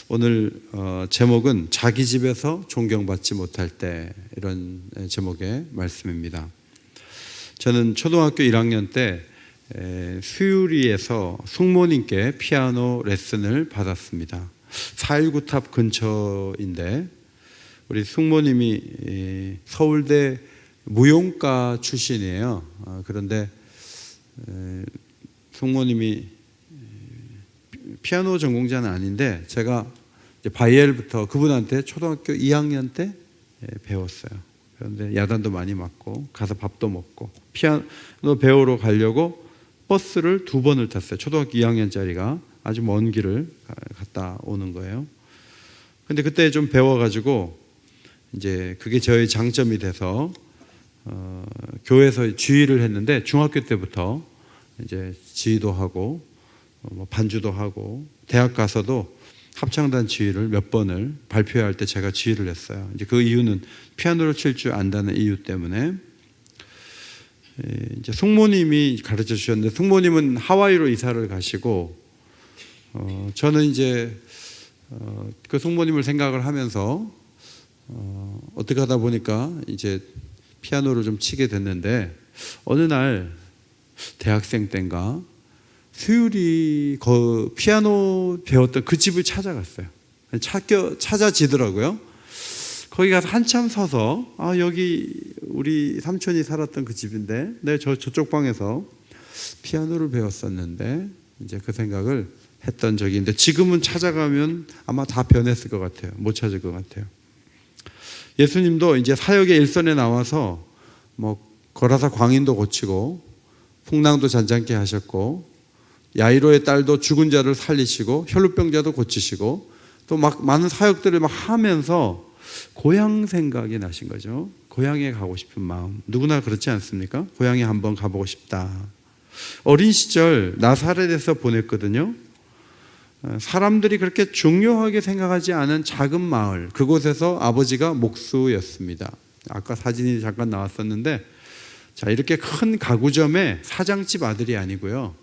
오늘 제목은 자기 집에서 존경받지 못할 때, 이런 제목의 말씀입니다. 저는 초등학교 1학년 때 수유리에서 숙모님께 피아노 레슨을 받았습니다. 419탑 근처인데 우리 숙모님이 서울대 무용과 출신이에요. 그런데 숙모님이 피아노 전공자는 아닌데 제가 이제 바이엘부터 그분한테 초등학교 2학년 때 배웠어요. 그런데 야단도 많이 맞고 가서 밥도 먹고 피아노 배우러 가려고 버스를 2번을 탔어요. 초등학교 2학년짜리가 아주 먼 길을 갔다 오는 거예요. 근데 그때 좀 배워가지고 이제 그게 저의 장점이 돼서 교회에서 지휘를 했는데 중학교 때부터 이제 지휘도 하고 반주도 하고 대학 가서도 합창단 지휘를 몇 번을 발표할 때 제가 지휘를 했어요. 이제 그 이유는 피아노를 칠 줄 안다는 이유 때문에. 이제 숙모님이 가르쳐 주셨는데 숙모님은 하와이로 이사를 가시고 저는 이제 그 숙모님을 생각을 하면서 어떻게 하다 보니까 이제 피아노를 좀 치게 됐는데 어느 날 대학생 때인가 수유리 피아노 배웠던 그 집을 찾아갔어요. 찾아지더라고요. 거기 가서 한참 서서 여기 우리 삼촌이 살았던 그 집인데 내가 저쪽 방에서 피아노를 배웠었는데 이제 그 생각을 했던 적이 있는데 지금은 찾아가면 아마 다 변했을 것 같아요. 못 찾을 것 같아요. 예수님도 이제 사역의 일선에 나와서 거라사 광인도 고치고 풍랑도 잔잔케 하셨고 야이로의 딸도 죽은 자를 살리시고 혈루병자도 고치시고 또 막 많은 사역들을 막 하면서 고향 생각이 나신 거죠. 고향에 가고 싶은 마음. 누구나 그렇지 않습니까? 고향에 한번 가보고 싶다. 어린 시절 나사렛에서 보냈거든요. 사람들이 그렇게 중요하게 생각하지 않은 작은 마을, 그곳에서 아버지가 목수였습니다. 아까 사진이 잠깐 나왔었는데 자, 이렇게 큰 가구점의 사장집 아들이 아니고요,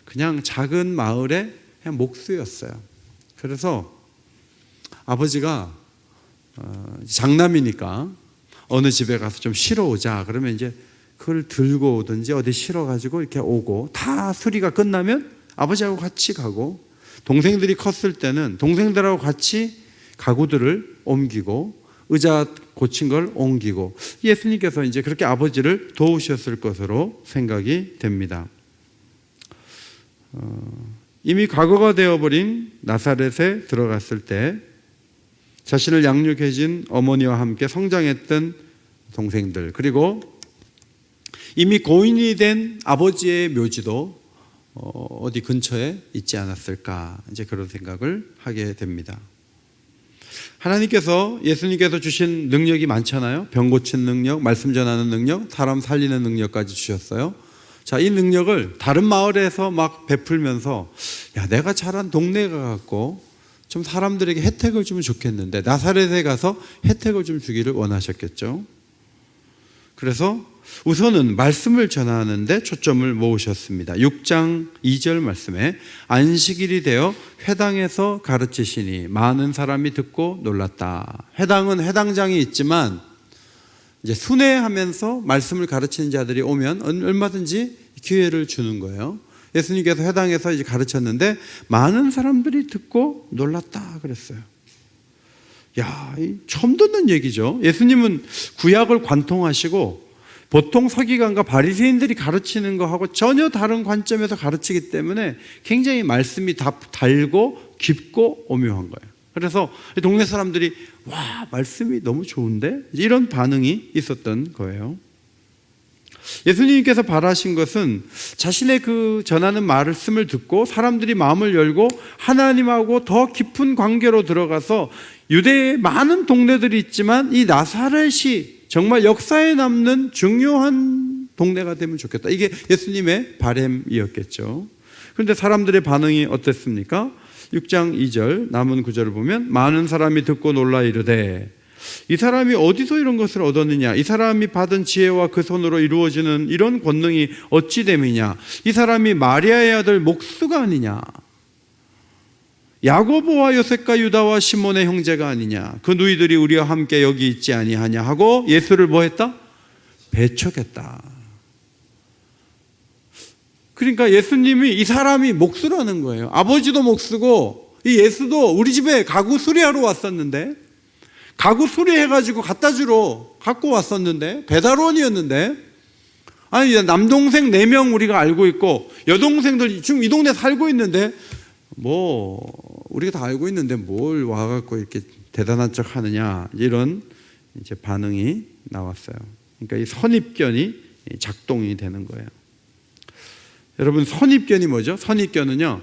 그냥 작은 마을의 그냥 목수였어요. 그래서 아버지가 장남이니까 어느 집에 가서 좀 쉬러 오자 그러면 이제 그걸 들고 오든지 어디 쉬러 가지고 이렇게 오고, 다 수리가 끝나면 아버지하고 같이 가고, 동생들이 컸을 때는 동생들하고 같이 가구들을 옮기고 의자 고친 걸 옮기고, 예수님께서 이제 그렇게 아버지를 도우셨을 것으로 생각이 됩니다. 이미 과거가 되어버린 나사렛에 들어갔을 때 자신을 양육해준 어머니와 함께 성장했던 동생들, 그리고 이미 고인이 된 아버지의 묘지도 어디 근처에 있지 않았을까, 이제 그런 생각을 하게 됩니다. 하나님께서, 예수님께서 주신 능력이 많잖아요. 병 고치는 능력, 말씀 전하는 능력, 사람 살리는 능력까지 주셨어요. 자, 이 능력을 다른 마을에서 막 베풀면서 내가 자란 동네가 갖고 좀 사람들에게 혜택을 주면 좋겠는데 나사렛에 가서 혜택을 좀 주기를 원하셨겠죠. 그래서 우선은 말씀을 전하는데 초점을 모으셨습니다. 6장 2절 말씀에 안식일이 되어 회당에서 가르치시니 많은 사람이 듣고 놀랐다. 회당은 회당장이 있지만 이제 순회하면서 말씀을 가르치는 자들이 오면 얼마든지 기회를 주는 거예요. 예수님께서 회당에서 이제 가르쳤는데 많은 사람들이 듣고 놀랐다 그랬어요. 처음 듣는 얘기죠. 예수님은 구약을 관통하시고 보통 서기관과 바리새인들이 가르치는 거하고 전혀 다른 관점에서 가르치기 때문에 굉장히 말씀이 달고 깊고 오묘한 거예요. 그래서 동네 사람들이 말씀이 너무 좋은데? 이런 반응이 있었던 거예요. 예수님께서 바라신 것은 자신의 그 전하는 말씀을 듣고 사람들이 마음을 열고 하나님하고 더 깊은 관계로 들어가서 유대의 많은 동네들이 있지만 이 나사렛이 정말 역사에 남는 중요한 동네가 되면 좋겠다. 이게 예수님의 바람이었겠죠. 그런데 사람들의 반응이 어땠습니까? 6장 2절 남은 구절을 보면 많은 사람이 듣고 놀라 이르되 이 사람이 어디서 이런 것을 얻었느냐? 이 사람이 받은 지혜와 그 손으로 이루어지는 이런 권능이 어찌 됨이냐? 이 사람이 마리아의 아들 목수가 아니냐? 야고보와 요셉과 유다와 시몬의 형제가 아니냐, 그 누이들이 우리와 함께 여기 있지 아니하냐 하고 예수를 뭐 했다? 배척했다. 그러니까 예수님이 이 사람이 목수라는 거예요. 아버지도 목수고 이 예수도 우리 집에 가구 수리하러 왔었는데, 가구 수리해가지고 갖다 주러 갖고 왔었는데, 배달원이었는데, 아니 남동생 4명 우리가 알고 있고 여동생들 지금 이 동네 살고 있는데 뭐 우리가 다 알고 있는데 뭘 와갖고 이렇게 대단한 척 하느냐, 이런 이제 반응이 나왔어요. 그러니까 이 선입견이 작동이 되는 거예요. 여러분, 선입견이 뭐죠? 선입견은요,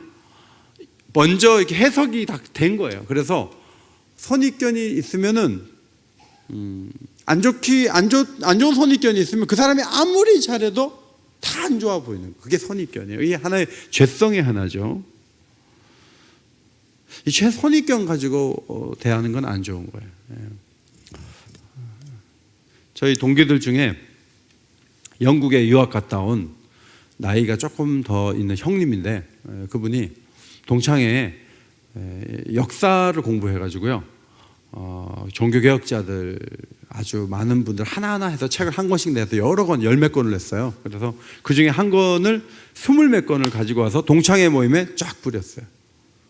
먼저 이렇게 해석이 다 된 거예요. 그래서 선입견이 있으면은 안 좋은 선입견이 있으면 그 사람이 아무리 잘해도 다 안 좋아 보이는 거예요. 그게 선입견이에요. 이게 하나의 죄성의 하나죠. 이 선입견 가지고 대하는 건 안 좋은 거예요. 저희 동기들 중에 영국에 유학 갔다 온 나이가 조금 더 있는 형님인데, 그분이 동창회에 역사를 공부해가지고요, 종교개혁자들 아주 많은 분들 하나하나 해서 책을 한 권씩 내서 여러 권, 10몇 권을 냈어요. 그래서 그 중에 한 권을 20몇 권을 가지고 와서 동창회 모임에 쫙 뿌렸어요.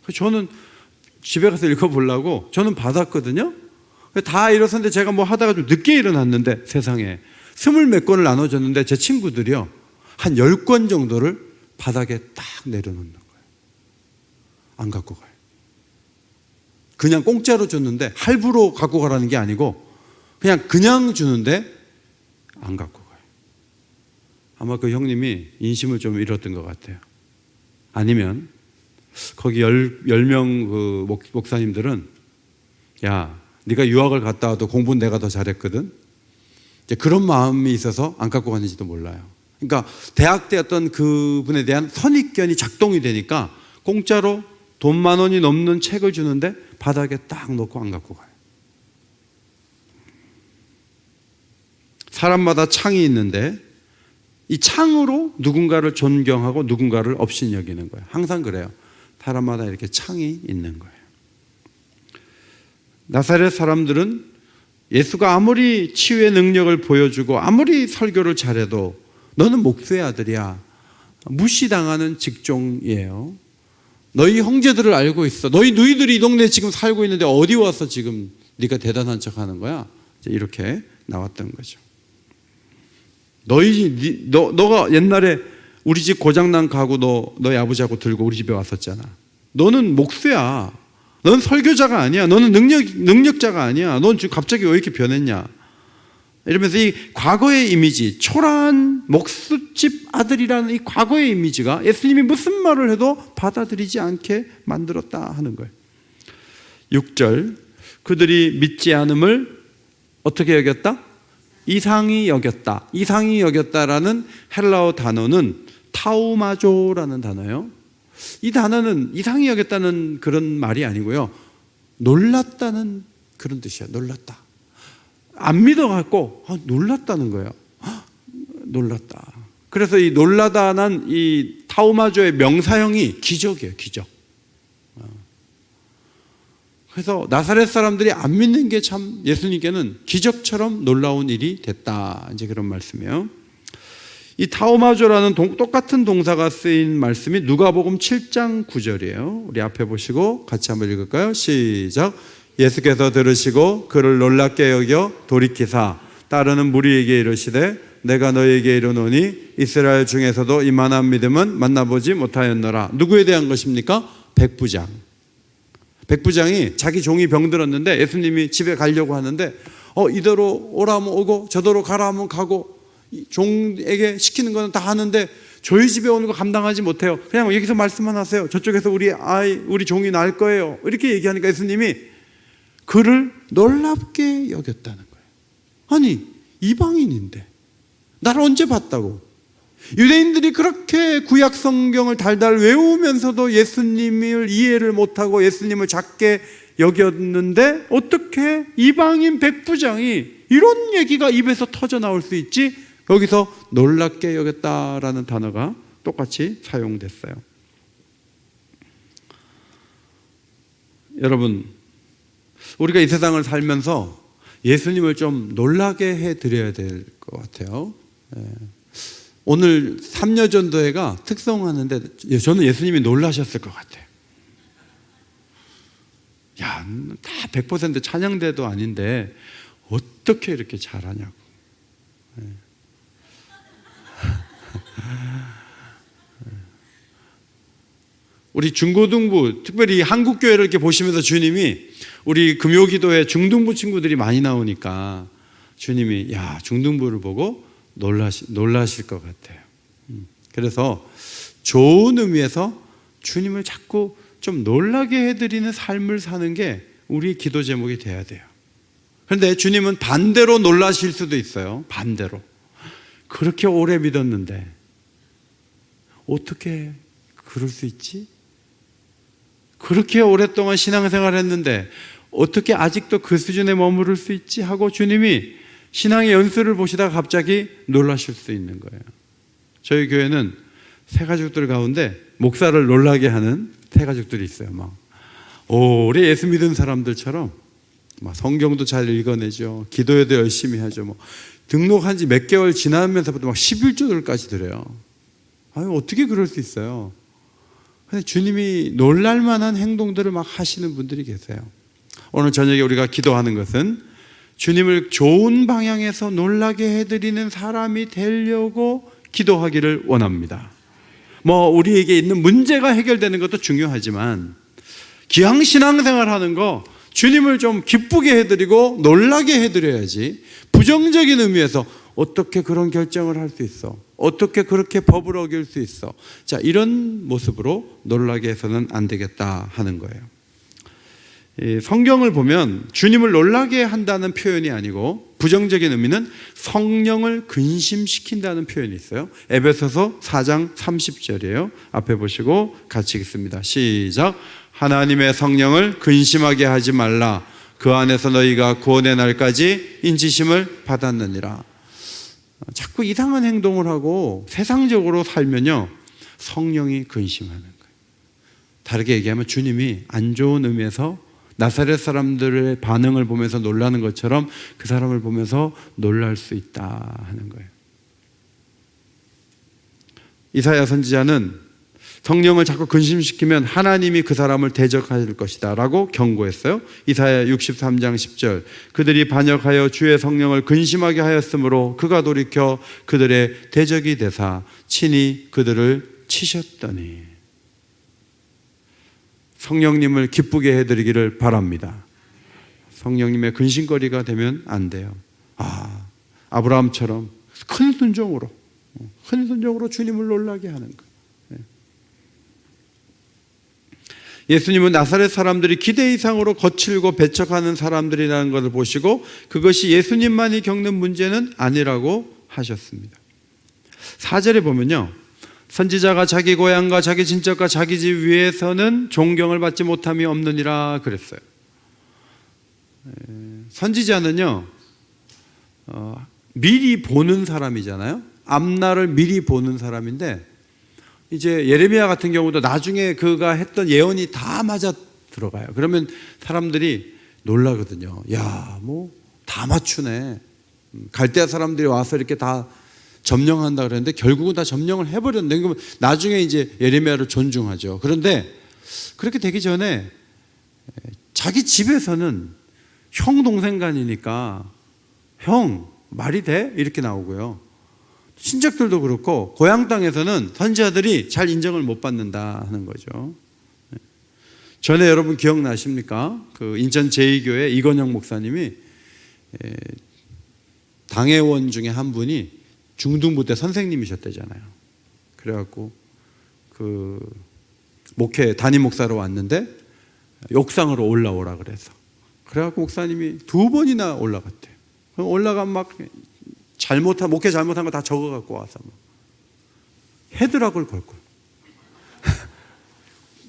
그래서 저는 집에 가서 읽어보려고 저는 받았거든요. 다 일어섰는데 제가 뭐 하다가 좀 늦게 일어났는데, 세상에 20몇 권을 나눠줬는데 제 친구들이요, 한 10권 정도를 바닥에 딱 내려놓는 거예요. 안 갖고 가요. 그냥 공짜로 줬는데 할부로 갖고 가라는 게 아니고 그냥 주는데 안 갖고 가요. 아마 그 형님이 인심을 좀 잃었던 것 같아요. 아니면 거기 10명 그 목사님들은, 야, 네가 유학을 갔다 와도 공부는 내가 더 잘했거든, 이제 그런 마음이 있어서 안 갖고 갔는지도 몰라요. 그러니까 대학 때 어떤 그분에 대한 선입견이 작동이 되니까 공짜로 돈 10,000원이 넘는 책을 주는데 바닥에 딱 놓고 안 갖고 가요. 사람마다 창이 있는데 이 창으로 누군가를 존경하고 누군가를 업신여기는 거예요. 항상 그래요. 사람마다 이렇게 창이 있는 거예요. 나사렛 사람들은 예수가 아무리 치유의 능력을 보여주고 아무리 설교를 잘해도 너는 목수의 아들이야, 무시당하는 직종이에요. 너희 형제들을 알고 있어. 너희 누이들이 이 동네에 지금 살고 있는데 어디 와서 지금 네가 대단한 척 하는 거야? 이렇게 나왔던 거죠. 너가 옛날에 우리 집 고장난 가구 너희 아버지하고 들고 우리 집에 왔었잖아. 너는 목수야. 넌 설교자가 아니야. 너는 능력자가 아니야. 넌 지금 갑자기 왜 이렇게 변했냐? 이러면서 이 과거의 이미지, 초라한 목수집 아들이라는 이 과거의 이미지가 예수님이 무슨 말을 해도 받아들이지 않게 만들었다 하는 거예요. 6절, 그들이 믿지 않음을 어떻게 여겼다? 이상히 여겼다. 이상히 여겼다라는 헬라어 단어는 타우마조라는 단어예요. 이 단어는 이상히 여겼다는 그런 말이 아니고요, 놀랐다는 그런 뜻이에요. 놀랐다. 안 믿어갖고 놀랐다는 거예요. 놀랐다. 그래서 이 놀라다는 이 타우마조의 명사형이 기적이에요. 기적. 그래서 나사렛 사람들이 안 믿는 게 참 예수님께는 기적처럼 놀라운 일이 됐다, 이제 그런 말씀이에요. 이 타우마조라는 똑같은 동사가 쓰인 말씀이 누가복음 7장 9절이에요. 우리 앞에 보시고 같이 한번 읽을까요? 시작. 예수께서 들으시고 그를 놀랍게 여겨 돌이키사 따르는 무리에게 이르시되 내가 너희에게 이르노니 이스라엘 중에서도 이만한 믿음은 만나보지 못하였노라. 누구에 대한 것입니까? 백부장. 백부장이 자기 종이 병들었는데 예수님이 집에 가려고 하는데 이대로 오라면 오고 저대로 가라면 가고 종에게 시키는 거는 다 하는데 저희 집에 오는 거 감당하지 못해요. 그냥 여기서 말씀만 하세요. 저쪽에서 우리 종이 날 거예요. 이렇게 얘기하니까 예수님이 그를 놀랍게 여겼다는 거예요. 아니, 이방인인데 나를 언제 봤다고? 유대인들이 그렇게 구약 성경을 달달 외우면서도 예수님을 이해를 못하고 예수님을 작게 여겼는데 어떻게 이방인 백부장이 이런 얘기가 입에서 터져 나올 수 있지? 여기서 놀랍게 여겼다라는 단어가 똑같이 사용됐어요. 여러분, 우리가 이 세상을 살면서 예수님을 좀 놀라게 해드려야 될 것 같아요. 오늘 삼려전도회가 특성하는데 저는 예수님이 놀라셨을 것 같아요. 야, 다 100% 찬양대도 아닌데 어떻게 이렇게 잘하냐고. 우리 중고등부, 특별히 한국교회를 이렇게 보시면서 주님이 우리 금요기도에 중등부 친구들이 많이 나오니까 주님이 야, 중등부를 보고 놀라실 것 같아요. 그래서 좋은 의미에서 주님을 자꾸 좀 놀라게 해드리는 삶을 사는 게 우리 기도 제목이 돼야 돼요. 그런데 주님은 반대로 놀라실 수도 있어요. 반대로. 그렇게 오래 믿었는데 어떻게 그럴 수 있지? 그렇게 오랫동안 신앙생활을 했는데 어떻게 아직도 그 수준에 머무를 수 있지? 하고 주님이 신앙의 연수를 보시다가 갑자기 놀라실 수 있는 거예요. 저희 교회는 새가족들 가운데 목사를 놀라게 하는 새가족들이 있어요. 막 오래 예수 믿은 사람들처럼 막 성경도 잘 읽어내죠. 기도에도 열심히 하죠. 뭐 등록한 지 몇 개월 지나면서부터 막 11조들까지 드려요. 아니, 어떻게 그럴 수 있어요? 근데 주님이 놀랄만한 행동들을 막 하시는 분들이 계세요. 오늘 저녁에 우리가 기도하는 것은 주님을 좋은 방향에서 놀라게 해드리는 사람이 되려고 기도하기를 원합니다. 뭐 우리에게 있는 문제가 해결되는 것도 중요하지만 기왕 신앙생활 하는 거 주님을 좀 기쁘게 해드리고 놀라게 해드려야지. 부정적인 의미에서 어떻게 그런 결정을 할 수 있어? 어떻게 그렇게 법을 어길 수 있어? 자, 이런 모습으로 놀라게 해서는 안 되겠다 하는 거예요. 성경을 보면 주님을 놀라게 한다는 표현이 아니고 부정적인 의미는 성령을 근심시킨다는 표현이 있어요. 에베소서 4장 30절이에요. 앞에 보시고 같이 읽습니다. 시작. 하나님의 성령을 근심하게 하지 말라. 그 안에서 너희가 구원의 날까지 인치심을 받았느니라. 자꾸 이상한 행동을 하고 세상적으로 살면요, 성령이 근심하는 거예요. 다르게 얘기하면 주님이 안 좋은 의미에서 나사렛 사람들의 반응을 보면서 놀라는 것처럼 그 사람을 보면서 놀랄 수 있다 하는 거예요. 이사야 선지자는 성령을 자꾸 근심시키면 하나님이 그 사람을 대적할 것이다 라고 경고했어요. 이사야 63장 10절. 그들이 반역하여 주의 성령을 근심하게 하였으므로 그가 돌이켜 그들의 대적이 되사 친히 그들을 치셨더니. 성령님을 기쁘게 해드리기를 바랍니다. 성령님의 근심거리가 되면 안 돼요. 아브라함처럼 큰 순종으로 주님을 놀라게 하는 거예요. 예수님은 나사렛 사람들이 기대 이상으로 거칠고 배척하는 사람들이라는 것을 보시고 그것이 예수님만이 겪는 문제는 아니라고 하셨습니다. 4절에 보면요, 선지자가 자기 고향과 자기 친척과 자기 집 위에서는 존경을 받지 못함이 없느니라 그랬어요. 선지자는요, 미리 보는 사람이잖아요. 앞날을 미리 보는 사람인데 이제 예레미야 같은 경우도 나중에 그가 했던 예언이 다 맞아 들어가요. 그러면 사람들이 놀라거든요. 야, 뭐 다 맞추네. 갈대아 사람들이 와서 이렇게 다 점령한다 그랬는데 결국은 다 점령을 해버렸는데, 그러면 나중에 이제 예레미야를 존중하죠. 그런데 그렇게 되기 전에 자기 집에서는 형 동생 간이니까 형 말이 돼? 이렇게 나오고요. 친척들도 그렇고 고향 땅에서는 선지자들이 잘 인정을 못 받는다 하는 거죠. 전에 여러분 기억나십니까? 그 인천 제2교회 이건영 목사님이 당회원 중에 한 분이 중등부 때 선생님이셨대잖아요. 그래갖고 그 목회 담임 목사로 왔는데 옥상으로 올라오라 그래서, 그래갖고 목사님이 2번이나 올라갔대요. 그럼 올라가면 막 목회 잘못한 거 다 적어갖고 와서 헤드락을 걸고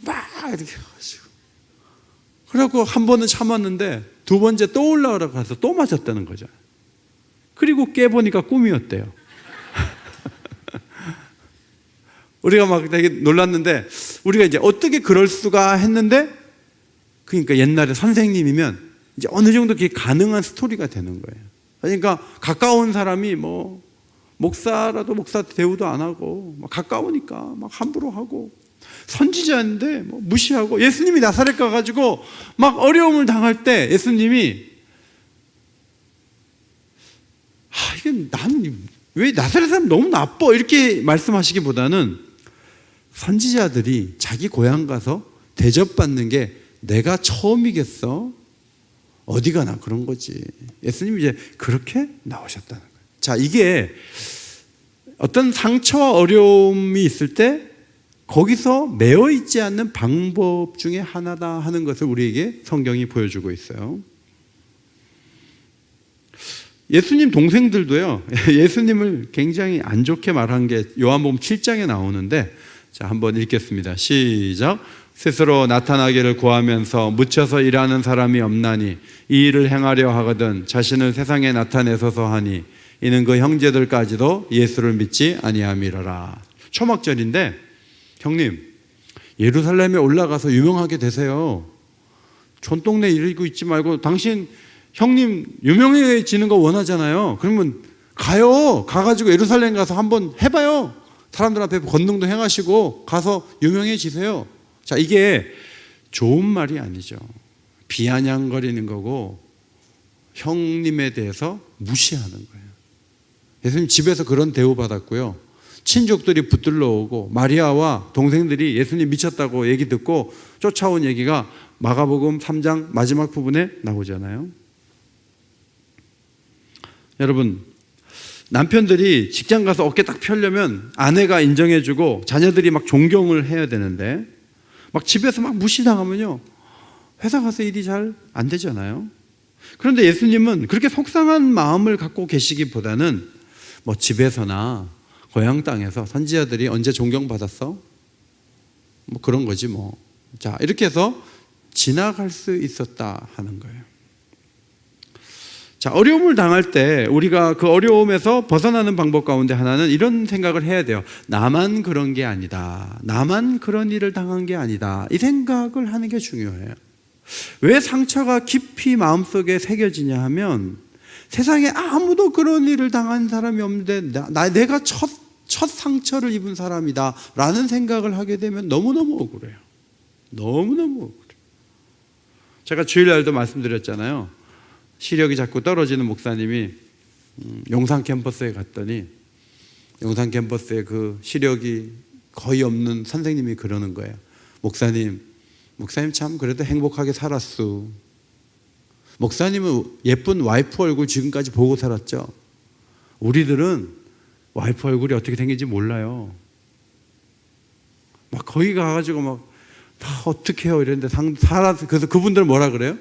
막 이렇게 해가지고, 그래갖고 한 번은 참았는데 2번째 또 올라가라고 해서 또 맞았다는 거죠. 그리고 깨보니까 꿈이었대요. 우리가 막 되게 놀랐는데, 우리가 이제 어떻게 그럴 수가 했는데 그러니까 옛날에 선생님이면 이제 어느 정도 그게 가능한 스토리가 되는 거예요. 그러니까 가까운 사람이 뭐 목사라도 목사 대우도 안 하고 막 가까우니까 막 함부로 하고, 선지자인데 뭐 무시하고, 예수님이 나사렛 가가지고 막 어려움을 당할 때 예수님이 이게 나는 왜 나사렛 사람 너무 나빠 이렇게 말씀하시기보다는 선지자들이 자기 고향 가서 대접받는 게 내가 처음이겠어? 어디 가나 그런 거지. 예수님이 이제 그렇게 나오셨다는 거예요. 자, 이게 어떤 상처와 어려움이 있을 때 거기서 매어 있지 않는 방법 중에 하나다 하는 것을 우리에게 성경이 보여주고 있어요. 예수님 동생들도요, 예수님을 굉장히 안 좋게 말한 게 요한복음 7장에 나오는데, 자, 한번 읽겠습니다. 시작. 스스로 나타나기를 구하면서 묻혀서 일하는 사람이 없나니 이 일을 행하려 하거든 자신을 세상에 나타내소서 하니 이는 그 형제들까지도 예수를 믿지 아니함이로라. 초막절인데, 형님 예루살렘에 올라가서 유명하게 되세요. 촌동네 이러고 있지 말고 당신 형님 유명해지는 거 원하잖아요. 그러면 가가지고 예루살렘 가서 한번 해봐요. 사람들 앞에 권능도 행하시고 가서 유명해지세요. 자, 이게 좋은 말이 아니죠. 비아냥거리는 거고 형님에 대해서 무시하는 거예요. 예수님 집에서 그런 대우 받았고요. 친족들이 붙들러 오고 마리아와 동생들이 예수님 미쳤다고 얘기 듣고 쫓아온 얘기가 마가복음 3장 마지막 부분에 나오잖아요. 여러분, 남편들이 직장 가서 어깨 딱 펴려면 아내가 인정해주고 자녀들이 막 존경을 해야 되는데 막 집에서 막 무시당하면요, 회사 가서 일이 잘 안 되잖아요. 그런데 예수님은 그렇게 속상한 마음을 갖고 계시기보다는 뭐 집에서나 고향 땅에서 선지자들이 언제 존경받았어? 뭐 그런 거지 뭐. 자, 이렇게 해서 지나갈 수 있었다 하는 거예요. 자, 어려움을 당할 때 우리가 그 어려움에서 벗어나는 방법 가운데 하나는 이런 생각을 해야 돼요. 나만 그런 게 아니다. 나만 그런 일을 당한 게 아니다. 이 생각을 하는 게 중요해요. 왜 상처가 깊이 마음속에 새겨지냐 하면 세상에 아무도 그런 일을 당한 사람이 없는데 내가 첫 상처를 입은 사람이다 라는 생각을 하게 되면 너무너무 억울해요. 너무너무 억울해요. 제가 주일날도 말씀드렸잖아요. 시력이 자꾸 떨어지는 목사님이 용산 캠퍼스에 갔더니 용산 캠퍼스에 그 시력이 거의 없는 선생님이 그러는 거예요. 목사님 참 그래도 행복하게 살았어. 목사님은 예쁜 와이프 얼굴 지금까지 보고 살았죠. 우리들은 와이프 얼굴이 어떻게 생긴지 몰라요. 막 거기 가가지고 막 다 어떻게 해요 이랬는데 그래서 그분들은 뭐라 그래요?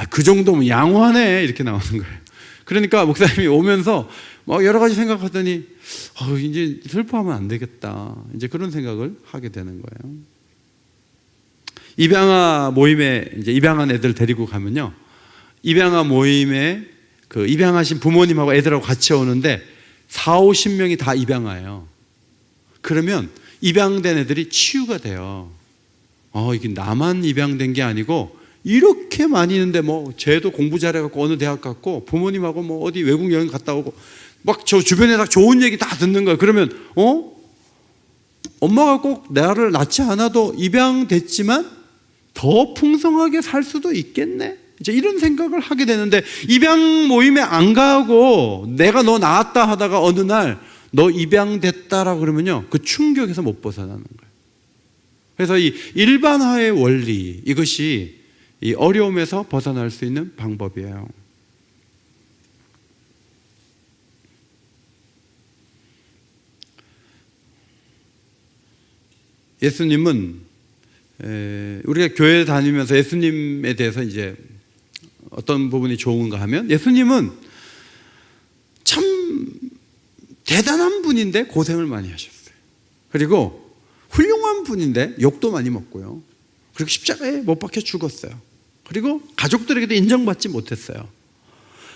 그 정도면 양호하네 이렇게 나오는 거예요. 그러니까 목사님이 오면서 막 여러 가지 생각하더니 이제 슬퍼하면 안 되겠다, 이제 그런 생각을 하게 되는 거예요. 입양아 모임에 이제 입양한 애들 데리고 가면요, 입양아 모임에 그 입양하신 부모님하고 애들하고 같이 오는데 40-50명이 다 입양아예요. 그러면 입양된 애들이 치유가 돼요. 이게 나만 입양된 게 아니고 이렇게 많이 있는데 뭐 쟤도 공부 잘해갖고 어느 대학 갔고 부모님하고 뭐 어디 외국 여행 갔다 오고 막 저 주변에 다 좋은 얘기 다 듣는 거예요. 그러면 엄마가 꼭 나를 낳지 않아도 입양됐지만 더 풍성하게 살 수도 있겠네, 이제 이런 생각을 하게 되는데, 입양 모임에 안 가고 내가 너 낳았다 하다가 어느 날 너 입양됐다라 그러면요, 그 충격에서 못 벗어나는 거예요. 그래서 이 일반화의 원리, 이것이 이 어려움에서 벗어날 수 있는 방법이에요. 예수님은 우리가 교회 다니면서 예수님에 대해서 이제 어떤 부분이 좋은가 하면, 예수님은 참 대단한 분인데 고생을 많이 하셨어요. 그리고 훌륭한 분인데 욕도 많이 먹고요. 그리고 십자가에 못 박혀 죽었어요. 그리고 가족들에게도 인정받지 못했어요.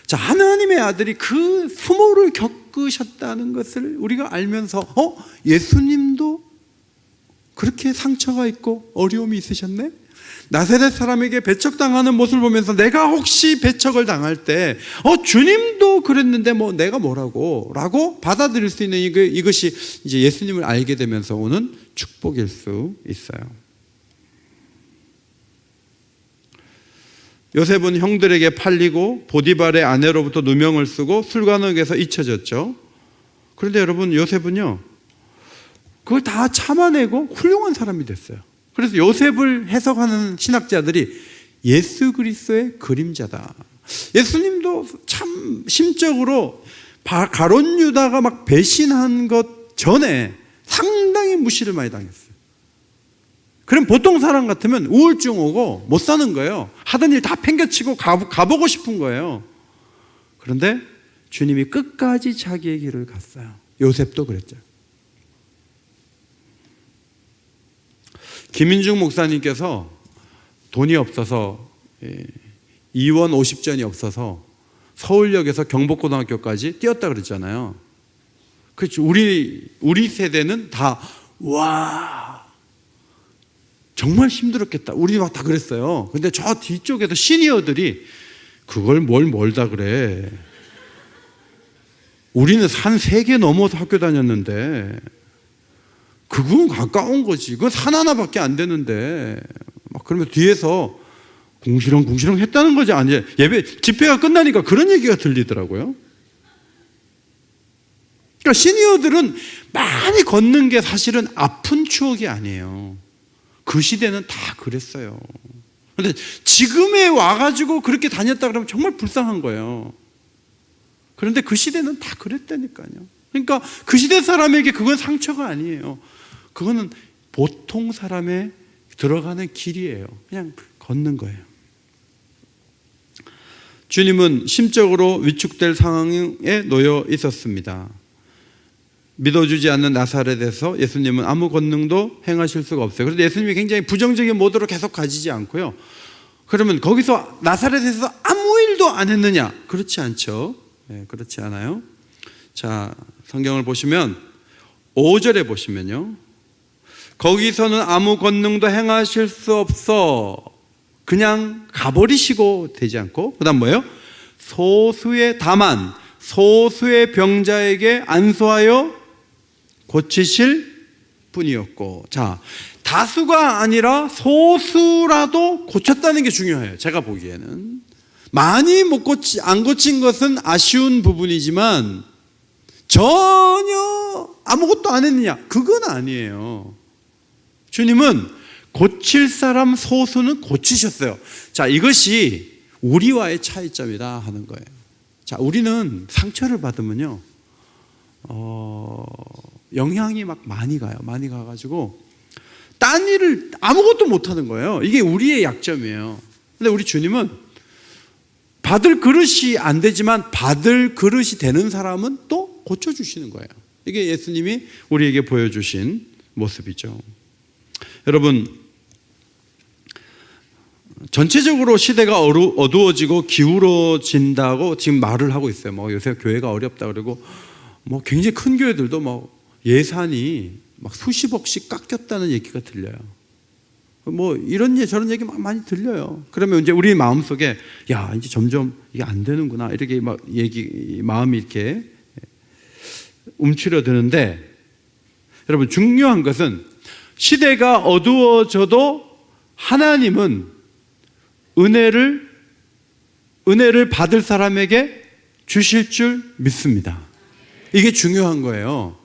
자, 하나님의 아들이 그 수모를 겪으셨다는 것을 우리가 알면서 예수님도 그렇게 상처가 있고 어려움이 있으셨네? 나사렛 사람에게 배척당하는 모습을 보면서 내가 혹시 배척을 당할 때 주님도 그랬는데 뭐 내가 뭐라고 라고 받아들일 수 있는 이것이 이제 예수님을 알게 되면서 오는 축복일 수 있어요. 요셉은 형들에게 팔리고 보디발의 아내로부터 누명을 쓰고 술관역에서 잊혀졌죠. 그런데 여러분, 요셉은요 그걸 다 참아내고 훌륭한 사람이 됐어요. 그래서 요셉을 해석하는 신학자들이 예수 그리스도의 그림자다. 예수님도 참 심적으로 가룟 유다가 막 배신한 것 전에 상당히 무시를 많이 당했어요. 그럼 보통 사람 같으면 우울증 오고 못 사는 거예요. 하던 일 다 팽개치고 가보고 싶은 거예요. 그런데 주님이 끝까지 자기의 길을 갔어요. 요셉도 그랬죠. 김인중 목사님께서 돈이 없어서 2원 50전이 없어서 서울역에서 경복고등학교까지 뛰었다 그랬잖아요. 그렇죠. 우리 세대는 다 와 정말 힘들었겠다. 우리 막 다 그랬어요. 근데 저 뒤쪽에서 시니어들이 그걸 뭘 멀다 그래. 우리는 산 3개 넘어서 학교 다녔는데 그건 가까운 거지. 그건 산 하나밖에 안 되는데 막 그러면 뒤에서 궁시렁궁시렁 했다는 거지. 아니, 예배 집회가 끝나니까 그런 얘기가 들리더라고요. 그러니까 시니어들은 많이 걷는 게 사실은 아픈 추억이 아니에요. 그 시대는 다 그랬어요. 그런데 지금에 와가지고 그렇게 다녔다 그러면 정말 불쌍한 거예요. 그런데 그 시대는 다 그랬다니까요. 그러니까 그 시대 사람에게 그건 상처가 아니에요. 그거는 보통 사람의 들어가는 길이에요. 그냥 걷는 거예요. 주님은 심적으로 위축될 상황에 놓여 있었습니다. 믿어주지 않는 나사렛에서 예수님은 아무 권능도 행하실 수가 없어요. 그런데 예수님이 굉장히 부정적인 모드로 계속 가지지 않고요. 그러면 거기서 나사렛에서 아무 일도 안 했느냐? 그렇지 않죠. 네, 그렇지 않아요. 자, 성경을 보시면 5절에 보시면요, 거기서는 아무 권능도 행하실 수 없어 그냥 가버리시고 되지 않고, 그 다음 뭐예요? 다만 소수의 병자에게 안수하여 고치실 뿐이었고. 자, 다수가 아니라 소수라도 고쳤다는 게 중요해요. 제가 보기에는 많이 안 고친 것은 아쉬운 부분이지만 전혀 아무것도 안 했느냐? 그건 아니에요. 주님은 고칠 사람 소수는 고치셨어요. 자, 이것이 우리와의 차이점이다 하는 거예요. 자, 우리는 상처를 받으면요, 영향이 막 많이 가요. 많이 가가지고 딴 일을 아무것도 못 하는 거예요. 이게 우리의 약점이에요. 근데 우리 주님은 받을 그릇이 안 되지만 받을 그릇이 되는 사람은 또 고쳐주시는 거예요. 이게 예수님이 우리에게 보여주신 모습이죠. 여러분, 전체적으로 시대가 어두워지고 기울어진다고 지금 말을 하고 있어요. 뭐 요새 교회가 어렵다 그러고, 뭐 굉장히 큰 교회들도 뭐 예산이 막 수십억씩 깎였다는 얘기가 들려요. 뭐 이런 저런 얘기 막 많이 들려요. 그러면 이제 우리 마음속에 야, 이제 점점 이게 안 되는구나 이렇게 막 마음이 이렇게 움츠려드는데, 여러분 중요한 것은 시대가 어두워져도 하나님은 은혜를 받을 사람에게 주실 줄 믿습니다. 이게 중요한 거예요.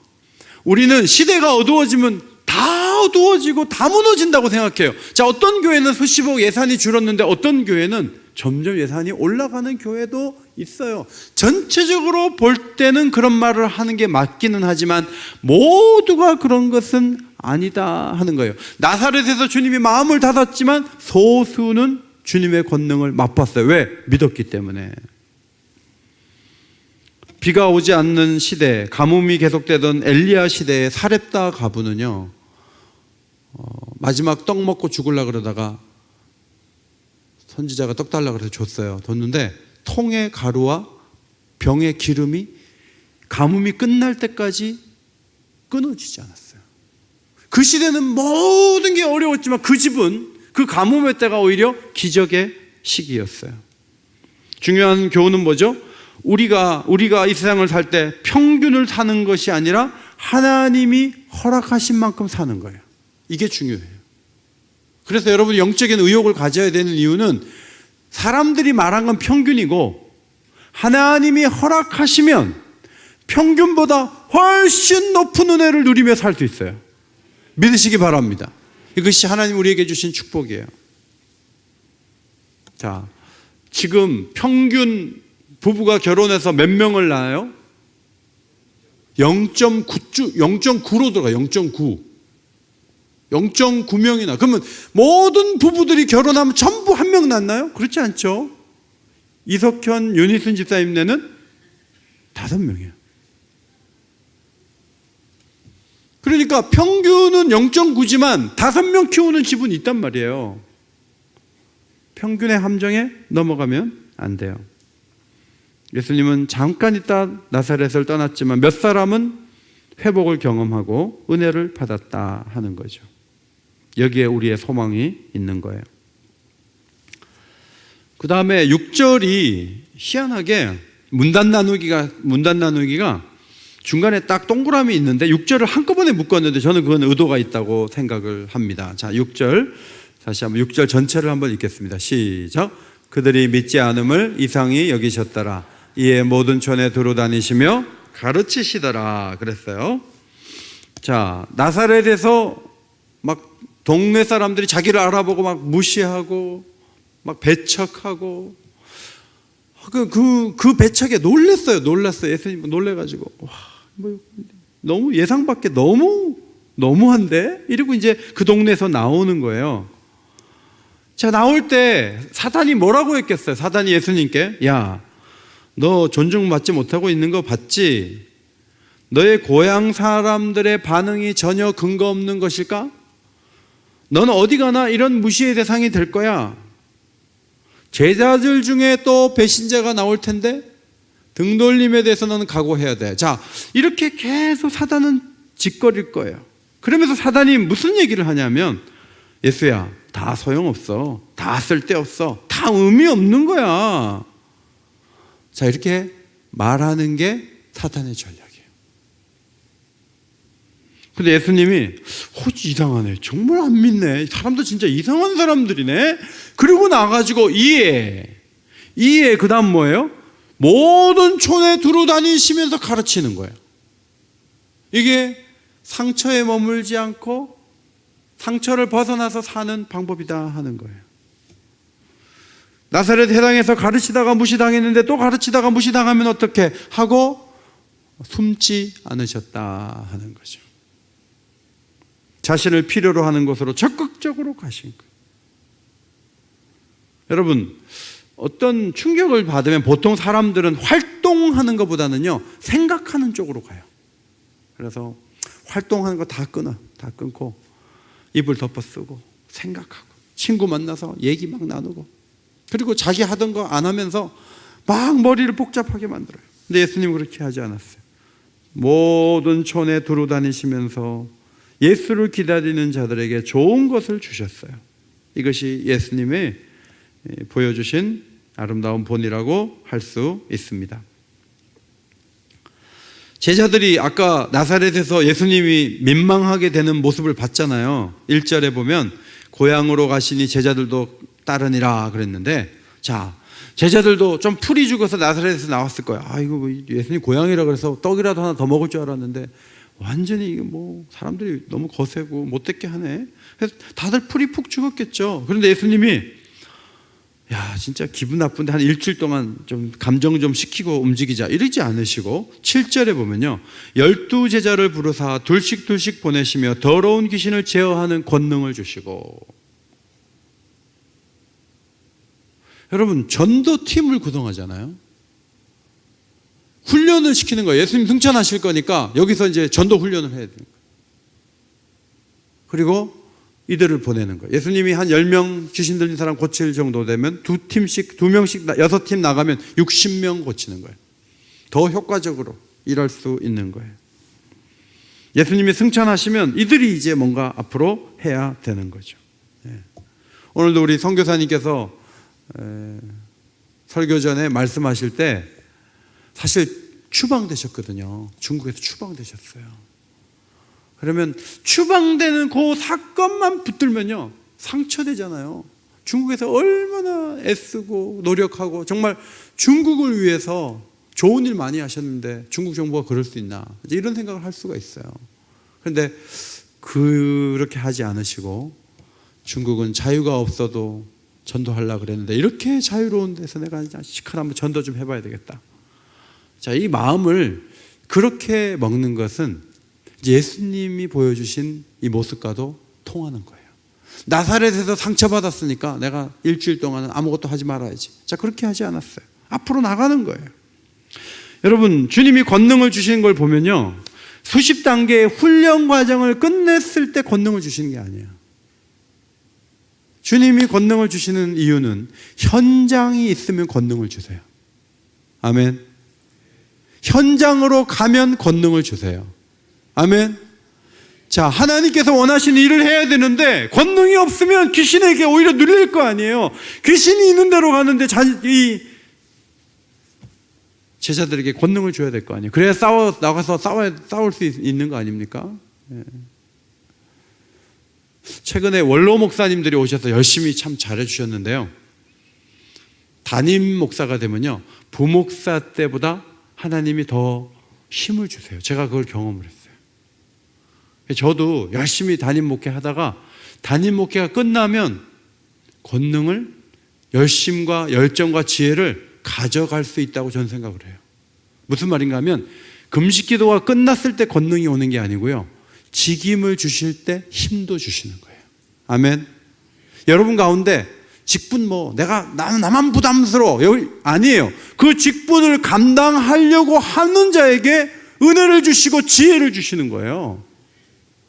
우리는 시대가 어두워지면 다 어두워지고 다 무너진다고 생각해요. 자, 어떤 교회는 수십억 예산이 줄었는데 어떤 교회는 점점 예산이 올라가는 교회도 있어요. 전체적으로 볼 때는 그런 말을 하는 게 맞기는 하지만 모두가 그런 것은 아니다 하는 거예요. 나사렛에서 주님이 마음을 닫았지만 소수는 주님의 권능을 맛봤어요. 왜? 믿었기 때문에. 비가 오지 않는 시대, 가뭄이 계속되던 엘리야 시대의 사렙다 가부는요, 마지막 떡 먹고 죽으려고 그러다가 선지자가 떡 달라고 그래서 줬어요. 줬는데 통의 가루와 병의 기름이 가뭄이 끝날 때까지 끊어지지 않았어요. 그 시대는 모든 게 어려웠지만 그 집은 그 가뭄의 때가 오히려 기적의 시기였어요. 중요한 교훈은 뭐죠? 우리가 이 세상을 살 때 평균을 사는 것이 아니라 하나님이 허락하신 만큼 사는 거예요. 이게 중요해요. 그래서 여러분 영적인 의욕을 가져야 되는 이유는 사람들이 말한 건 평균이고 하나님이 허락하시면 평균보다 훨씬 높은 은혜를 누리며 살 수 있어요. 믿으시기 바랍니다. 이것이 하나님 우리에게 주신 축복이에요. 자, 지금 평균 부부가 결혼해서 몇 명을 낳아요? 0.9로 들어가요. 0.9명이나. 그러면 모든 부부들이 결혼하면 전부 한 명 낳나요? 그렇지 않죠. 이석현, 윤희순 집사님네는 5명이에요. 그러니까 평균은 0.9지만 5명 키우는 집은 있단 말이에요. 평균의 함정에 넘어가면 안 돼요. 예수님은 잠깐 있다 나사렛을 떠났지만 몇 사람은 회복을 경험하고 은혜를 받았다 하는 거죠. 여기에 우리의 소망이 있는 거예요. 그 다음에 6절이 희한하게 문단 나누기가 중간에 딱 동그라미 있는데 6절을 한꺼번에 묶었는데 저는 그건 의도가 있다고 생각을 합니다. 자, 6절 다시 한번 6절 전체를 한번 읽겠습니다. 시작. 그들이 믿지 않음을 이상히 여기셨더라. 이에 모든 촌에 두루 다니시며 가르치시더라 그랬어요. 자, 나사렛에서 막 동네 사람들이 자기를 알아보고 막 무시하고 막 배척하고 그 배척에 놀랐어요. 예수님 놀래가지고 너무 예상 밖에 너무한데 이러고 이제 그 동네에서 나오는 거예요. 자, 나올 때 사단이 뭐라고 했겠어요? 사단이 예수님께 야, 너 존중받지 못하고 있는 거 봤지? 너의 고향 사람들의 반응이 전혀 근거 없는 것일까? 너는 어디 가나 이런 무시의 대상이 될 거야. 제자들 중에 또 배신자가 나올 텐데 등돌림에 대해서 너는 각오해야 돼. 자, 이렇게 계속 사단은 짓거릴 거예요. 그러면서 사단이 무슨 얘기를 하냐면 예수야, 다 소용없어. 다 쓸데없어. 다 의미 없는 거야. 자, 이렇게 말하는 게 사탄의 전략이에요. 근데 예수님이 이상하네. 정말 안 믿네. 사람도 진짜 이상한 사람들이네. 그리고 나가지고 이에 그 다음 뭐예요? 모든 촌에 두루 다니시면서 가르치는 거예요. 이게 상처에 머물지 않고 상처를 벗어나서 사는 방법이다 하는 거예요. 나사렛 회당에서 가르치다가 무시당했는데 또 가르치다가 무시당하면 어떻게 하고 숨지 않으셨다 하는 거죠. 자신을 필요로 하는 곳으로 적극적으로 가신 거예요. 여러분, 어떤 충격을 받으면 보통 사람들은 활동하는 것보다는요 생각하는 쪽으로 가요. 그래서 활동하는 거 다 끊고 입을 덮어 쓰고 생각하고 친구 만나서 얘기 막 나누고 그리고 자기 하던 거 안 하면서 막 머리를 복잡하게 만들어요. 근데 예수님은 그렇게 하지 않았어요. 모든 촌에 두루 다니시면서 예수를 기다리는 자들에게 좋은 것을 주셨어요. 이것이 예수님의 보여주신 아름다운 본이라고 할 수 있습니다. 제자들이 아까 나사렛에서 예수님이 민망하게 되는 모습을 봤잖아요. 1절에 보면 고향으로 가시니 제자들도 따르니라 그랬는데, 자, 제자들도 좀 풀이 죽어서 나사렛에서 나왔을 거야. 이거 예수님 고향이라 그래서 떡이라도 하나 더 먹을 줄 알았는데 완전히 사람들이 너무 거세고 못됐게 하네. 그래서 다들 풀이 푹 죽었겠죠. 그런데 예수님이 진짜 기분 나쁜데 한 일주일 동안 좀 감정 좀 식히고 움직이자 이러지 않으시고 7절에 보면요 12제자를 부르사 둘씩 보내시며 더러운 귀신을 제어하는 권능을 주시고. 여러분, 전도팀을 구성하잖아요. 훈련을 시키는 거예요. 예수님 승천하실 거니까 여기서 이제 전도 훈련을 해야 돼요. 그리고 이들을 보내는 거예요. 예수님이 한 10명 귀신 들린 사람 고칠 정도 되면 2명씩 6팀 나가면 60명 고치는 거예요. 더 효과적으로 일할 수 있는 거예요. 예수님이 승천하시면 이들이 이제 뭔가 앞으로 해야 되는 거죠. 오늘도 우리 선교사님께서 설교 전에 말씀하실 때 사실 추방되셨거든요. 중국에서 추방되셨어요. 그러면 추방되는 그 사건만 붙들면요, 상처되잖아요. 중국에서 얼마나 애쓰고 노력하고 정말 중국을 위해서 좋은 일 많이 하셨는데 중국 정부가 그럴 수 있나, 이런 생각을 할 수가 있어요. 그런데 그렇게 하지 않으시고 중국은 자유가 없어도 전도하려고 그랬는데 이렇게 자유로운 데서 내가 시간 한번 전도 좀 해봐야 되겠다. 자, 이 마음을 그렇게 먹는 것은 예수님이 보여주신 이 모습과도 통하는 거예요. 나사렛에서 상처받았으니까 내가 일주일 동안은 아무것도 하지 말아야지. 자, 그렇게 하지 않았어요. 앞으로 나가는 거예요. 여러분, 주님이 권능을 주시는 걸 보면요, 수십 단계의 훈련 과정을 끝냈을 때 권능을 주시는 게 아니에요. 주님이 권능을 주시는 이유는 현장이 있으면 권능을 주세요. 아멘. 현장으로 가면 권능을 주세요. 아멘. 자, 하나님께서 원하시는 일을 해야 되는데 권능이 없으면 귀신에게 오히려 눌릴 거 아니에요. 귀신이 있는 대로 가는데 이 제자들에게 권능을 줘야 될 거 아니에요. 그래야 나가서 싸울 수 있는 거 아닙니까? 예. 최근에 원로 목사님들이 오셔서 열심히 참 잘해주셨는데요, 담임 목사가 되면요, 부목사 때보다 하나님이 더 힘을 주세요. 제가 그걸 경험을 했어요. 저도 열심히 담임 목회 하다가 담임 목회가 끝나면 권능을, 열심과 열정과 지혜를 가져갈 수 있다고 저는 생각을 해요. 무슨 말인가 하면 금식 기도가 끝났을 때 권능이 오는 게 아니고요, 직임을 주실 때 힘도 주시는 거예요. 아멘. 여러분 가운데 직분 나만 부담스러워, 여기 아니에요. 그 직분을 감당하려고 하는 자에게 은혜를 주시고 지혜를 주시는 거예요.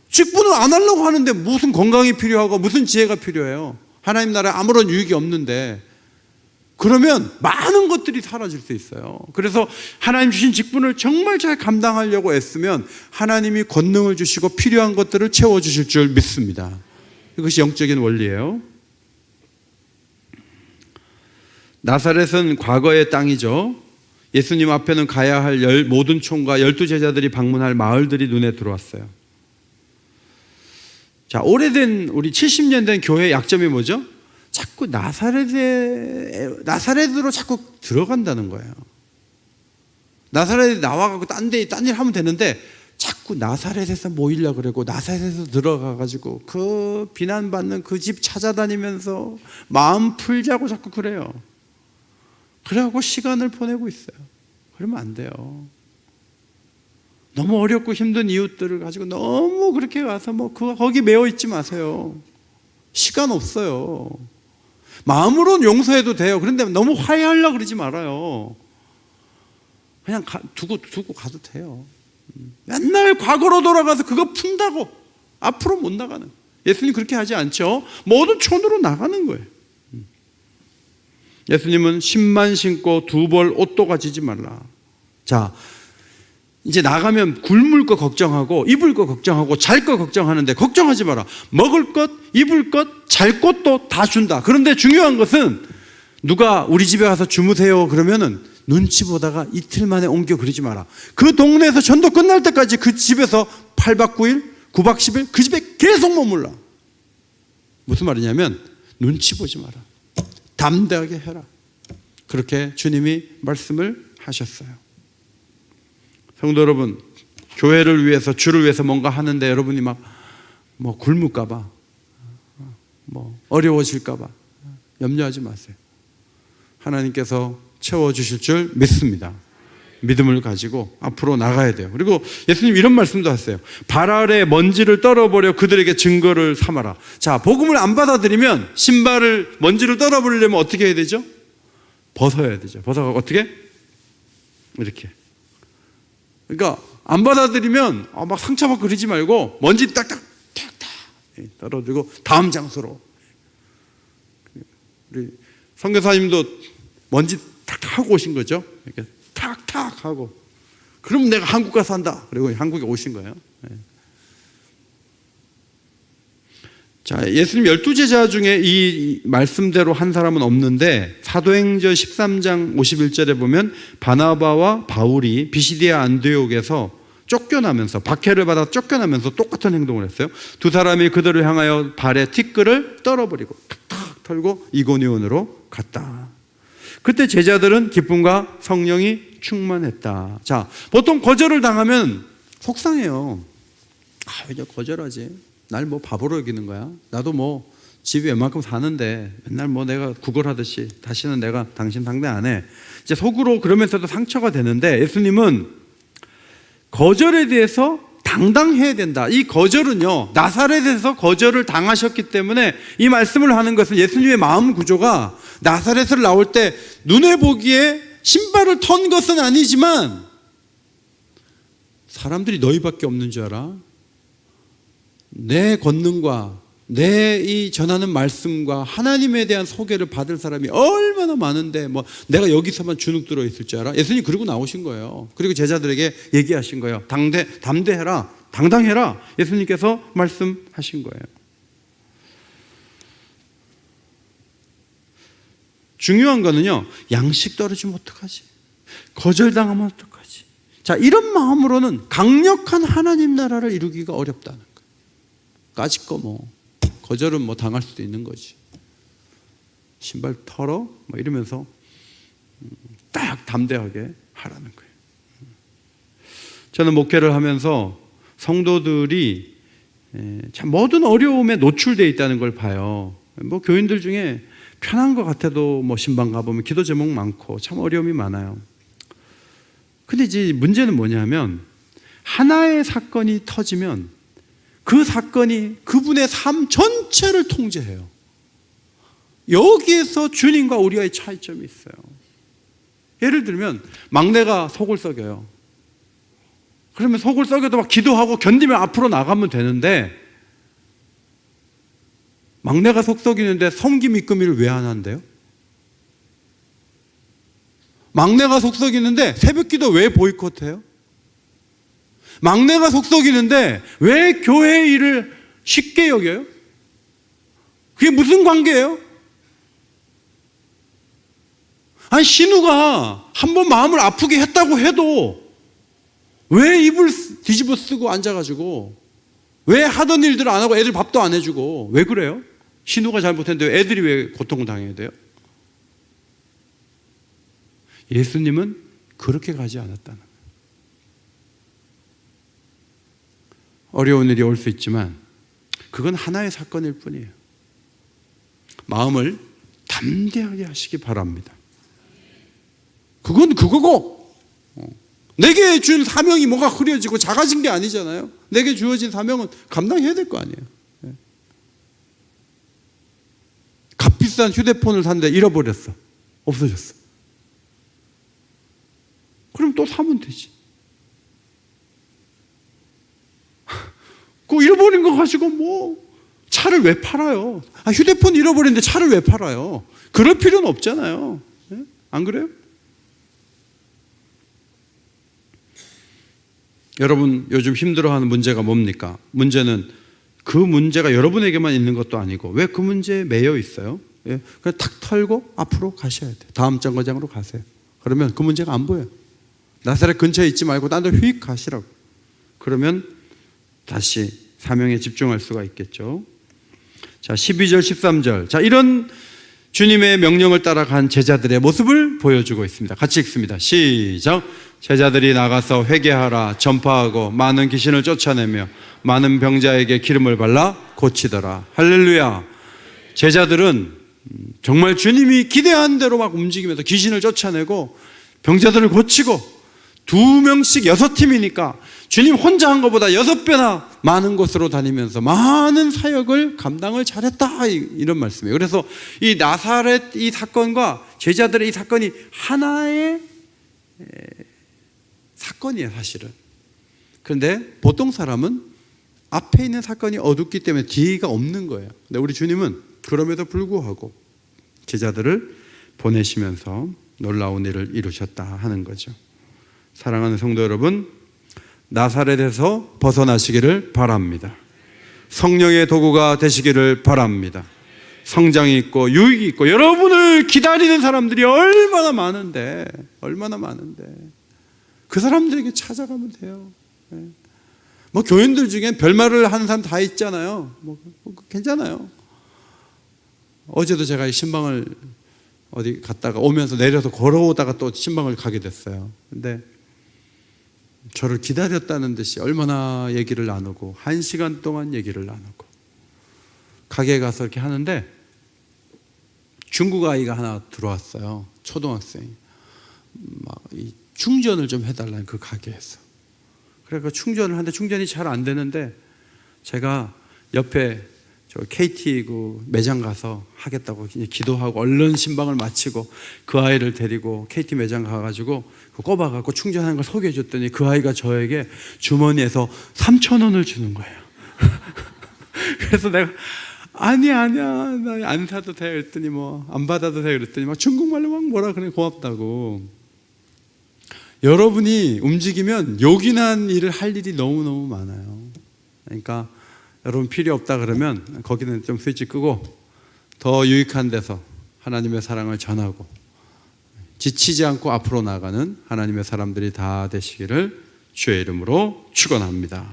직분을 안 하려고 하는데 무슨 건강이 필요하고 무슨 지혜가 필요해요. 하나님 나라에 아무런 유익이 없는데, 그러면 많은 것들이 사라질 수 있어요. 그래서 하나님 주신 직분을 정말 잘 감당하려고 애쓰면 하나님이 권능을 주시고 필요한 것들을 채워주실 줄 믿습니다. 이것이 영적인 원리예요. 나사렛은 과거의 땅이죠. 예수님 앞에는 가야 할 모든 총과 12제자들이 방문할 마을들이 눈에 들어왔어요. 자, 오래된 우리 70년 된 교회의 약점이 뭐죠? 자꾸 나사렛으로 자꾸 들어간다는 거예요. 나사렛에 나와가지고 딴 일 하면 되는데 자꾸 나사렛에서 모이려고 그러고 나사렛에서 들어가가지고 그 비난받는 그 집 찾아다니면서 마음 풀자고 자꾸 그래요. 그래갖고 시간을 보내고 있어요. 그러면 안 돼요. 너무 어렵고 힘든 이웃들을 가지고 너무 그렇게 와서 거기 매여 있지 마세요. 시간 없어요. 마음으로는 용서해도 돼요. 그런데 너무 화해하려고 그러지 말아요. 그냥 두고 가도 돼요. 맨날 과거로 돌아가서 그거 푼다고 앞으로 못 나가는, 예수님 그렇게 하지 않죠. 모든 촌으로 나가는 거예요. 예수님은 신만 신고 두 벌 옷도 가지지 말라. 자, 이제 나가면 굶을 거 걱정하고 입을 거 걱정하고 잘 거 걱정하는데 걱정하지 마라. 먹을 것, 입을 것, 잘 것도 다 준다. 그런데 중요한 것은 누가 우리 집에 와서 주무세요 그러면은 눈치 보다가 이틀 만에 옮겨 그러지 마라. 그 동네에서 전도 끝날 때까지 그 집에서 8박 9일, 9박 10일 그 집에 계속 머물러. 무슨 말이냐면 눈치 보지 마라. 담대하게 해라. 그렇게 주님이 말씀을 하셨어요. 성도 여러분, 교회를 위해서, 주를 위해서 뭔가 하는데 여러분이 굶을까봐, 어려워질까봐 염려하지 마세요. 하나님께서 채워주실 줄 믿습니다. 믿음을 가지고 앞으로 나가야 돼요. 그리고 예수님 이런 말씀도 하세요. 발 아래 먼지를 떨어버려 그들에게 증거를 삼아라. 자, 복음을 안 받아들이면 신발을 먼지를 떨어버리려면 어떻게 해야 되죠? 벗어야 되죠. 벗어가고 어떻게? 이렇게. 그러니까 안 받아들이면 막 상처받고 그러지 말고 먼지 딱딱 떨어지고 다음 장소로. 우리 선교사님도 먼지 탁 하고 오신 거죠. 이렇게 탁탁 하고. 그럼 내가 한국 가서 한다. 그리고 한국에 오신 거예요. 자, 예수님 12제자 중에 이 말씀대로 한 사람은 없는데 사도행전 13장 51절에 보면 바나바와 바울이 비시디아 안디옥에서 쫓겨나면서, 박해를 받아 쫓겨나면서 똑같은 행동을 했어요. 두 사람이 그들을 향하여 발에 티끌을 떨어버리고 탁탁 털고 이고니온으로 갔다. 그때 제자들은 기쁨과 성령이 충만했다. 자, 보통 거절을 당하면 속상해요. 왜 저 거절하지? 날 뭐 바보로 여기는 거야? 나도 뭐 집이 웬만큼 사는데 맨날 뭐 내가 구걸하듯이 다시는 내가 당신 상대 안 해. 이제 속으로 그러면서도 상처가 되는데, 예수님은 거절에 대해서 당당해야 된다. 이 거절은요, 나사렛에서 거절을 당하셨기 때문에 이 말씀을 하는 것은, 예수님의 마음 구조가 나사렛을 나올 때 눈에 보기에 신발을 턴 것은 아니지만 사람들이 너희밖에 없는 줄 알아? 내 권능과 내 이 전하는 말씀과 하나님에 대한 소개를 받을 사람이 얼마나 많은데 뭐 내가 여기서만 주눅 들어 있을 줄 알아? 예수님 그러고 나오신 거예요. 그리고 제자들에게 얘기하신 거예요. 담대해라, 당당해라. 예수님께서 말씀하신 거예요. 중요한 거는요, 양식 떨어지면 어떡하지? 거절당하면 어떡하지? 자, 이런 마음으로는 강력한 하나님 나라를 이루기가 어렵다는 거예요. 까짓 거 뭐 거절은 뭐 당할 수도 있는 거지. 신발 털어? 뭐 이러면서 딱 담대하게 하라는 거예요. 저는 목회를 하면서 성도들이 참 모든 어려움에 노출되어 있다는 걸 봐요. 뭐 교인들 중에 편한 것 같아도 뭐 신방 가보면 기도 제목 많고 참 어려움이 많아요. 근데 이제 문제는 뭐냐면, 하나의 사건이 터지면 그 사건이 그분의 삶 전체를 통제해요. 여기에서 주님과 우리와의 차이점이 있어요. 예를 들면 막내가 속을 썩여요. 그러면 속을 썩여도 막 기도하고 견디면 앞으로 나가면 되는데, 막내가 속 썩이는데 섬기 믿음이를 왜 안 한대요? 막내가 속 썩이는데 새벽기도 왜 보이콧해요? 막내가 속 썩이는데 왜 교회 일을 쉽게 여겨요? 그게 무슨 관계예요? 아니, 신우가 한번 마음을 아프게 했다고 해도 왜 입을 뒤집어 쓰고 앉아가지고, 왜 하던 일들을 안 하고 애들 밥도 안 해주고, 왜 그래요? 신우가 잘못했는데 애들이 왜 고통을 당해야 돼요? 예수님은 그렇게 가지 않았다는 거예요. 어려운 일이 올 수 있지만 그건 하나의 사건일 뿐이에요. 마음을 담대하게 하시기 바랍니다. 그건 그거고, 내게 준 사명이 뭐가 흐려지고 작아진 게 아니잖아요. 내게 주어진 사명은 감당해야 될 거 아니에요. 값비싼 휴대폰을 샀는데 잃어버렸어. 없어졌어. 그럼 또 사면 되지. 그 잃어버린 거 가지고 뭐 차를 왜 팔아요? 휴대폰 잃어버렸는데 차를 왜 팔아요? 그럴 필요는 없잖아요. 안 그래요? 여러분 요즘 힘들어하는 문제가 뭡니까? 문제는 그 문제가 여러분에게만 있는 것도 아니고 왜 그 문제에 매여 있어요? 그냥 탁 털고 앞으로 가셔야 돼요. 다음 정거장으로 가세요. 그러면 그 문제가 안 보여요. 나사렛 근처에 있지 말고 딴 데 휙 가시라고. 그러면 다시 사명에 집중할 수가 있겠죠. 자, 12절 13절. 자, 이런 주님의 명령을 따라간 제자들의 모습을 보여주고 있습니다. 같이 읽습니다. 시작. 제자들이 나가서 회개하라 전파하고 많은 귀신을 쫓아내며 많은 병자에게 기름을 발라 고치더라. 할렐루야. 제자들은 정말 주님이 기대한 대로 막 움직이면서 귀신을 쫓아내고 병자들을 고치고, 2명씩 6팀이니까 주님 혼자 한 것보다 6배나 많은 곳으로 다니면서 많은 사역을 감당을 잘했다, 이런 말씀이에요. 그래서 이 나사렛 이 사건과 제자들의 이 사건이 하나의 사건이에요, 사실은. 그런데 보통 사람은 앞에 있는 사건이 어둡기 때문에 뒤가 없는 거예요. 근데 우리 주님은 그럼에도 불구하고 제자들을 보내시면서 놀라운 일을 이루셨다 하는 거죠. 사랑하는 성도 여러분, 나사렛에서 벗어나시기를 바랍니다. 성령의 도구가 되시기를 바랍니다. 성장이 있고 유익이 있고 여러분을 기다리는 사람들이 얼마나 많은데 그 사람들에게 찾아가면 돼요. 뭐 교인들 중에 별말을 하는 사람 다 있잖아요. 뭐 괜찮아요. 어제도 제가 신방을 어디 갔다가 오면서 내려서 걸어오다가 또 신방을 가게 됐어요. 근데 저를 기다렸다는 듯이 얼마나 얘기를 나누고 1시간 동안 얘기를 나누고 가게에 가서 이렇게 하는데 중국 아이가 하나 들어왔어요. 초등학생. 막 충전을 좀 해달라는 그 가게에서. 그래서 충전을 하는데 충전이 잘 안 되는데 제가 옆에 저 KT 그 매장 가서 하겠다고 기도하고 얼른 신방을 마치고 그 아이를 데리고 KT 매장 가가지고 꼽아갖고 충전하는 걸 소개해 줬더니 그 아이가 저에게 주머니에서 3,000원을 주는 거예요. 그래서 내가 아니야 나 안 사도 돼 그랬더니 뭐 안 받아도 돼 그랬더니 막 중국말로 막 뭐라 그래 고맙다고. 여러분이 움직이면 요긴한 일을 할 일이 너무너무 많아요. 그러니까 여러분 필요 없다 그러면 거기는 좀 스위치 끄고 더 유익한 데서 하나님의 사랑을 전하고 지치지 않고 앞으로 나가는 하나님의 사람들이 다 되시기를 주의 이름으로 축원합니다.